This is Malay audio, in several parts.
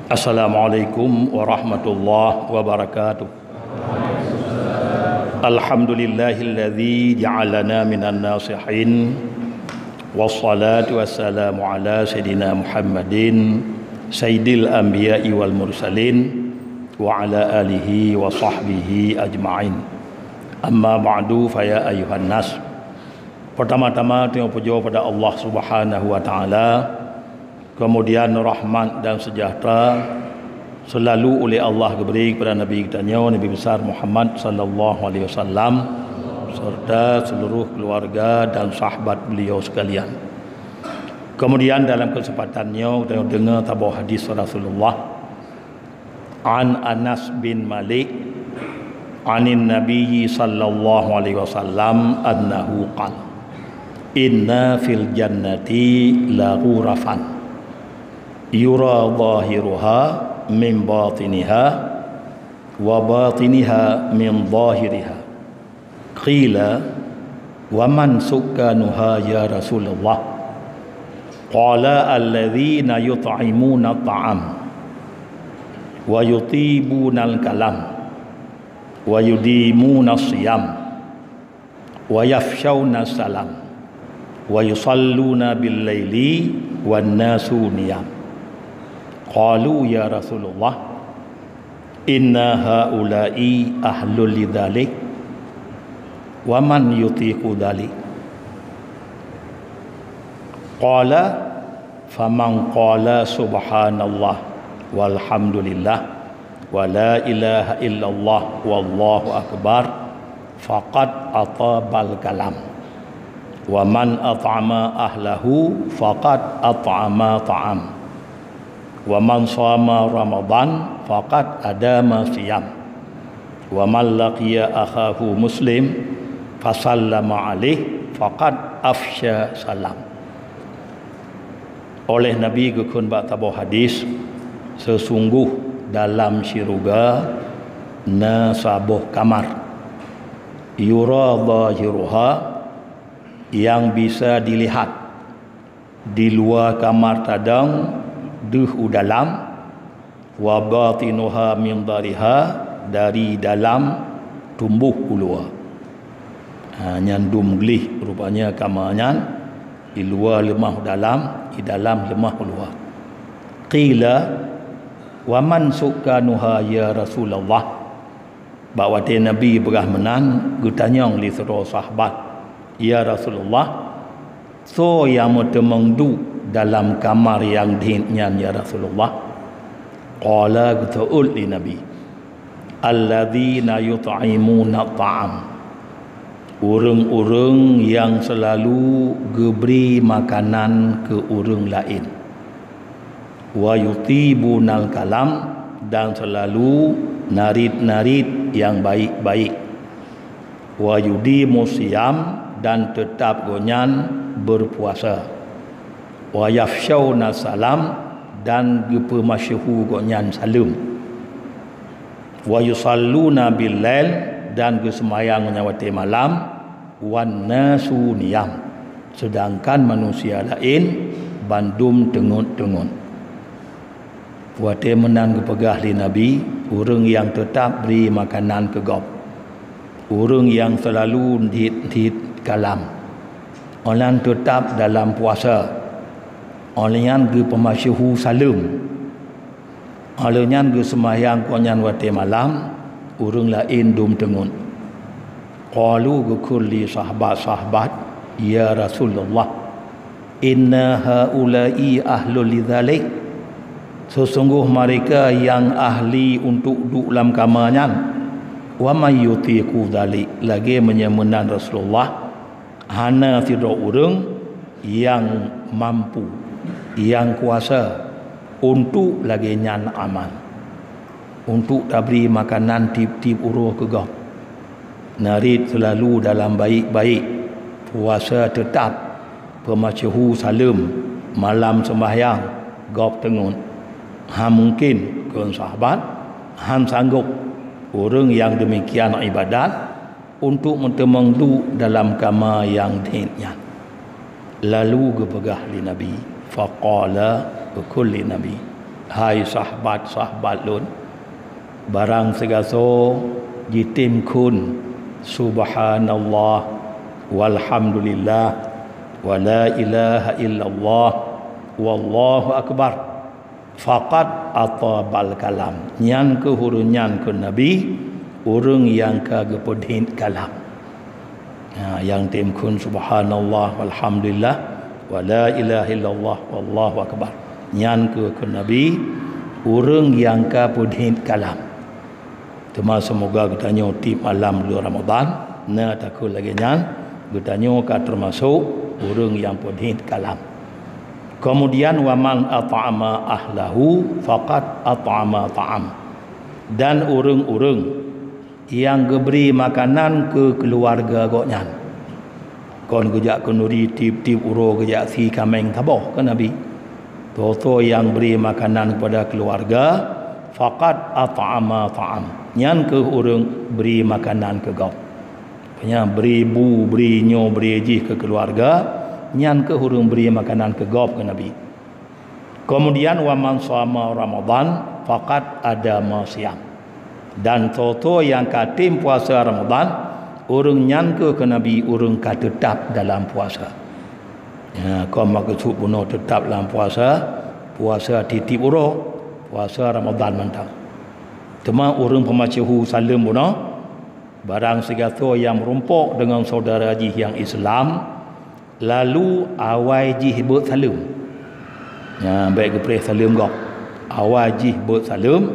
Assalamualaikum warahmatullahi wabarakatuh. Alhamdulillahilladzi ja'alana minan nasihin. Wassalatu wassalamu ala sayyidina Muhammadin sayyidil anbiya'i wal mursalin wa ala alihi wa sahbihi ajma'in. Amma ba'du fa ya ayuhan nas. Pertama-tama terima puji pada Allah Subhanahu wa taala. Kemudian rahmat dan sejahtera selalu oleh Allah diberi kepada Nabi kita Nabi besar Muhammad sallallahu alaihi wasallam serta seluruh keluarga dan sahabat beliau sekalian. Kemudian dalam kesempatannya kita dengar tabuh hadis Rasulullah an Anas bin Malik anin Nabi sallallahu alaihi wasallam annahu qala inna fil jannati la ghurafan yura zahiruha min batiniha wa batiniha min zahiriha. Qila wa man sukkanuha ya Rasulullah? Qala alladhina yut'imuna at'am wa yutibuna al-kalam wa yudimuna as-siyam wa yafshawna salam wa yusalluna bil-laili wan nasu niyam. Qalu ya Rasulullah inna haula'i ahlul lidzalik wa man yutiqu dzalik. Qala faman qala subhanallah walhamdulillah wa la ilaha illallah wallahu akbar faqad atabal kalam wa man at'ama ahlahu faqad at'ama ta'am wa man shama ramadan faqad adama siyam wa man laqiya akhahu muslim fasallama alaih faqad afsha salam. Oleh Nabi gekun bak tabuh hadis, sesungguh dalam syurga na sabuh kamar yura zahiruha yang bisa dilihat di luar kamar tadang duh dalam wa batinuha min dariha dari dalam tumbuh keluar. Nyandum gelih rupanya kamarnya di luar lemah dalam, di dalam lemah keluar. Qila wa man sukkanuha ya Rasulullah? Bahawa Nabi berahmanan gutanya li seluruh sahabat, ya Rasulullah, so yang mutemengdu dalam kamar yang dinyan ya Rasulullah? Qala gutaul li Nabi alladzina yut'imuna ta'am, urang-urang yang selalu geberi makanan ke urang lain, wa yutibunal kalam, dan selalu narid-narid yang baik-baik, wa yudimu siyam, dan tetap gonyan berpuasa, wa yafshawna salam, dan gepemasyhu gonyan salam, wa yusalluna bil lail, dan gesemayang nyawati malam, wan nasu niyam, sedangkan manusia lain bandum tengun-tengun. Wate menang kepegah li Nabi, urang yang tetap beri makanan ke gop, urang yang selalu hit kalam, orang tetap dalam puasa, orang yang ge pemasyhu salam, orang yang ge semayang konyan wate malam, urang lain dum tengun. Qalu kulli sahabat-sahabat ya Rasulullah inna haula'i ahlul lidzalik, sesungguh mereka yang ahli untuk duduk dalam kamarnya. Wa may yutiqu dzalik, lagi menyemenan Rasulullah hana tidak urang yang mampu, yang kuasa untuk lagi nyan aman, untuk beri makanan tip-tip uruh ke gop, narid selalu dalam baik-baik, puasa tetap, pemasyhu salam, malam sembahyang, gop tengun. Mungkin kaum sahabat sanggup orang yang demikian ibadat untuk mentemengdu dalam kamar yang dinyan. Lalu gepegah li Nabi faqala kulli nabi, hai sahabat-sahabat lun barang segaso jitim kun subhanallah walhamdulillah wa la ilaha illallah wallahu akbar faqat atabal kalam nyan ke hurun nyan ke nabi urang yang kagepodhin kalam yang tim kun subhanallah walhamdulillah wa la ilaha illallah wallahu akbar nyan ke nabi urang yang kapodhin kalam. Cuma semoga kita nyo tip malam bulan Ramadan na takut lagi nyan kita nyo ka termasuk urang yang podhin kalam. Kemudian waman at'ama ahlahu faqad at'ama ta'am. Dan urang-urang yang geberi makanan ke keluarga goknyan. Kon gejak kenuri tip-tip uro gejak si kameng taboh ke Nabi. Toto yang beri makanan kepada keluarga faqad at'ama ta'am. Nyan ke urang beri makanan ke gau. Punya beri bu, beri nyo, beri jih ke keluarga, nyan ke urang beri makanan ke gau ke Nabi. Kemudian wa man shama Ramadan faqad ada masyam. Dan toto yang katim puasa Ramadan, urang nyan ke Nabi urang ka tetap dalam puasa. Ya, kau maksud puno tetap dalam puasa, puasa titip uro, puasa Ramadan mantap. Cuma orang pemacihu salam puno, barang segato yang merumpok dengan saudara jih yang Islam, lalu awai jih buat salam. Ya, baik kepada salam gok. Awai jih buat salam,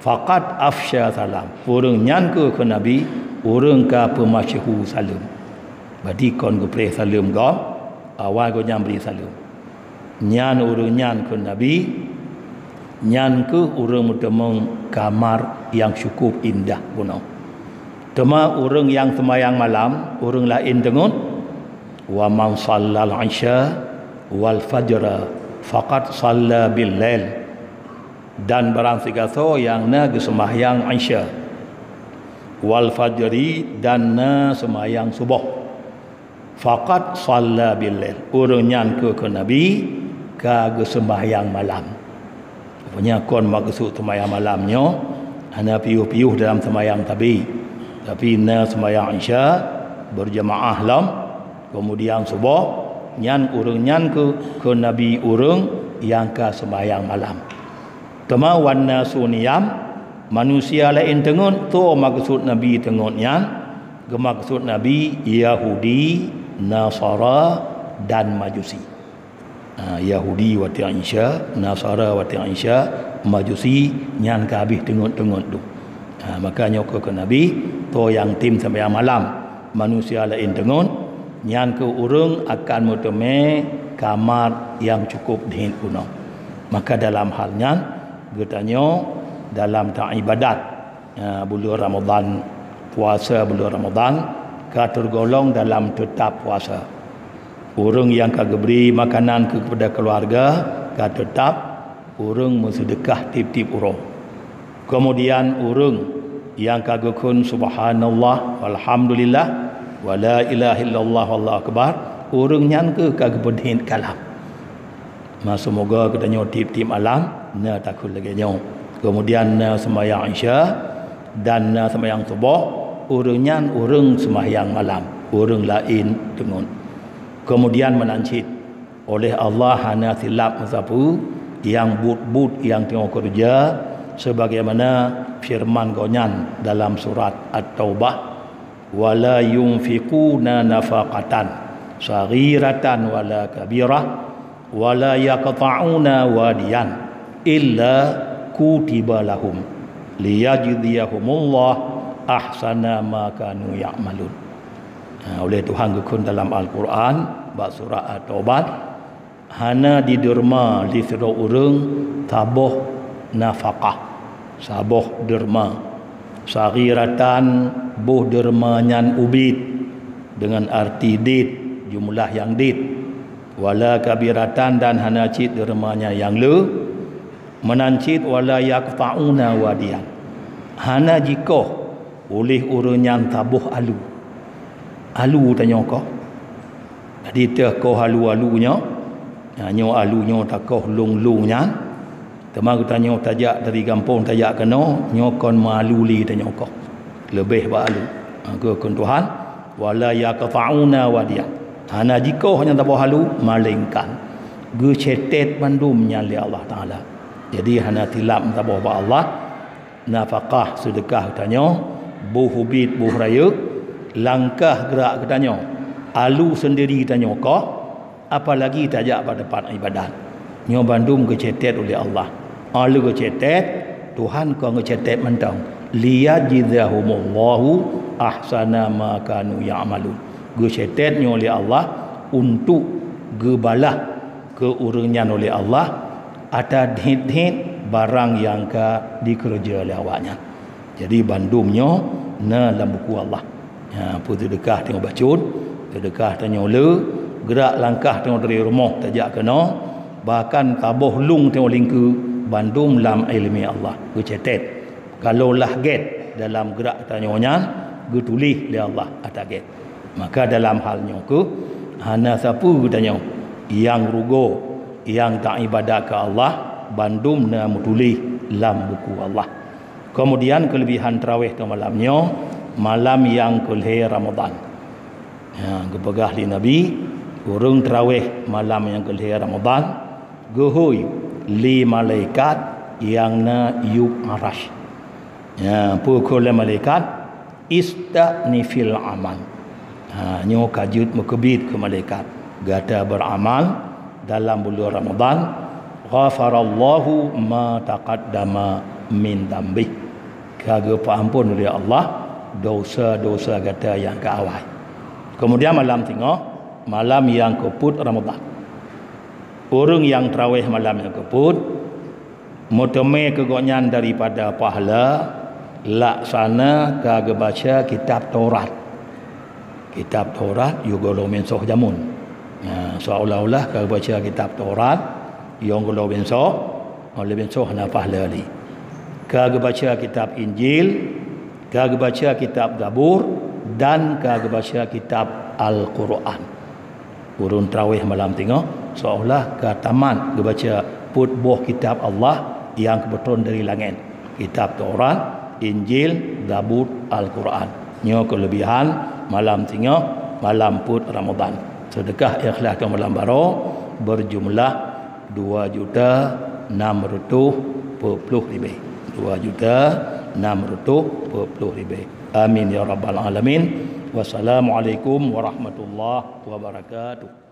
faqad afsha salam. Orang nyan ke Nabi, orang ka pemacihu salam. Berarti kon kepada salam gok, awai go nyam beri salam. Nyan orang nyan ke Nabi, nyan ke orang mutemeng kamar yang cukup indah puno. Cuma orang yang semayang malam, orang lain dengun wa man shallal isya wal fajr faqad shalla bil lail. Dan barang sigaso yang na sembahyang isya wal fajri dan na sembahyang subuh faqad shalla bil lail. Orang nyan ke Nabi ka sembahyang malam. Punya kon maksud sembahyang malamnya hanya piuh-piuh dalam sembahyang tapi na sembahyang isya berjamaah lam kemudian subuh nyan urang nyan ke Nabi urang yang ka sembahyang malam. Tama wan nasu niyam manusia lain tengun tu maksud Nabi tengun nyan ke maksud Nabi Yahudi, Nasara dan Majusi. Yahudi wati Aisyah, Nasara wati Aisyah, Majusi nyan ka habis tengut-tengut tu. Makanya ke Nabi to yang tim sampai malam manusia lain tengut nyan ke urang akan muteme kamar yang cukup dihin kuno. Maka dalam halnya bertanya dalam ibadat bulan Ramadan, puasa bulan Ramadan ka tergolong dalam tetap puasa. Orang yang kagak beri makanan kepada keluarga ka tetap orang mensedekah tip-tip urang. Kemudian orang yang kagak kun subhanallah walhamdulillah wa la ilaha illallah wallahu akbar orang nyan ke kagak podhin kalam. Semoga kita nyo tip-tip malam na takut lagi nyo. Kemudian na sembahyang isya dan na sembahyang subuh orang nyan orang sembahyang malam, orang lain tengun. Kemudian menancit oleh Allah hana silap masapu yang but-but yang tengok kerja sebagaimana firman gonyan dalam surat At-Taubah wala yunfiquna nafaqatan saghiratan wala kabirah wala yaqta'una wadiyan illa kutiba lahum liyajziyahumullah ahsana ma kanu ya'malun. Oleh Tuhan kekun dalam Al-Quran bab surah At-Taubah hana diderma di sira urang taboh nafaqah saboh derma saghiratan boh derma nyan ubid dengan arti dit jumlah yang dit wala kabiratan dan hana cit dermanya yang le menancit wala yaqta'una wadiyan hana jika oleh urang yang taboh alu tanya kau. Jadi tak kau alu-alunya. Nyo alunya tak kau lung-lungnya. Tema tanya tajak dari kampung tajak kena nyokon malu li tanya kau. Lebih balu. Ke Tuhan wala yaqta'una wadiya. Hana jika hanya tak halu malingkan. Ge cetet bandum nyali Allah Taala. Jadi hana tilap tak bawa Allah nafkah sedekah tanya buh hubit buh raya langkah gerak katanya alu sendiri tanya kau apalagi tajak pada depan ibadat nyo bandum kecetet oleh Allah alu kecetet Tuhan kau ngecetet mentang liyajzahumullahu ahsana ma kanu ya'malun kecetet nyo oleh Allah untuk gebalah keurungan oleh Allah ada hit-hit barang yang ka dikerja oleh awaknya. Jadi bandumnya na dalam buku Allah. Ya, putih dekah tengok bacun, dekah tengok le, gerak langkah tengok dari rumah tajak kena, bahkan tabuh lung tengok lingku bandum dalam ilmi Allah. Ku cetet. Kalau lah get dalam gerak tengoknya, ku tulis oleh Allah atas get. Maka dalam halnya ku hana siapa tanya yang rugo, yang tak ibadat ke Allah bandum na mutuli dalam buku Allah. Kemudian kelebihan tarawih tu malamnya malam yang kelih Ramadan. Ya, kepegah li Nabi urung tarawih malam yang kelih Ramadan gohoi li malaikat yang na yuk arash. Ya, pukul malaikat istani fil amal. Ha, nyo kajut mukbit ke malaikat gada beramal dalam bulan Ramadan ghafarallahu ma taqaddama min dambi kaga paampun oleh Allah dosa-dosa kata yang ke awal. Kemudian malam tengok malam yang keput Ramadan orang yang tarawih malam yang keput mutame kegonyan daripada pahala laksana kaga baca kitab Taurat juga lo mensoh jamun ya, seolah-olah kaga baca kitab Taurat yang kalau benso oleh benso hana pahala li kagak baca kitab Injil kagak baca kitab Zabur dan kagak baca kitab Al-Quran urun tarawih malam tengok seolah ke taman baca put buah kitab Allah yang kebetulan dari langit kitab Taurat Injil Zabur Al-Quran nyo kelebihan malam tengok malam put Ramadan sedekah ikhlas ke malam baro berjumlah 2.600.000 lebih 2.600.000. Amin ya rabbal alamin. Wassalamualaikum warahmatullahi wabarakatuh.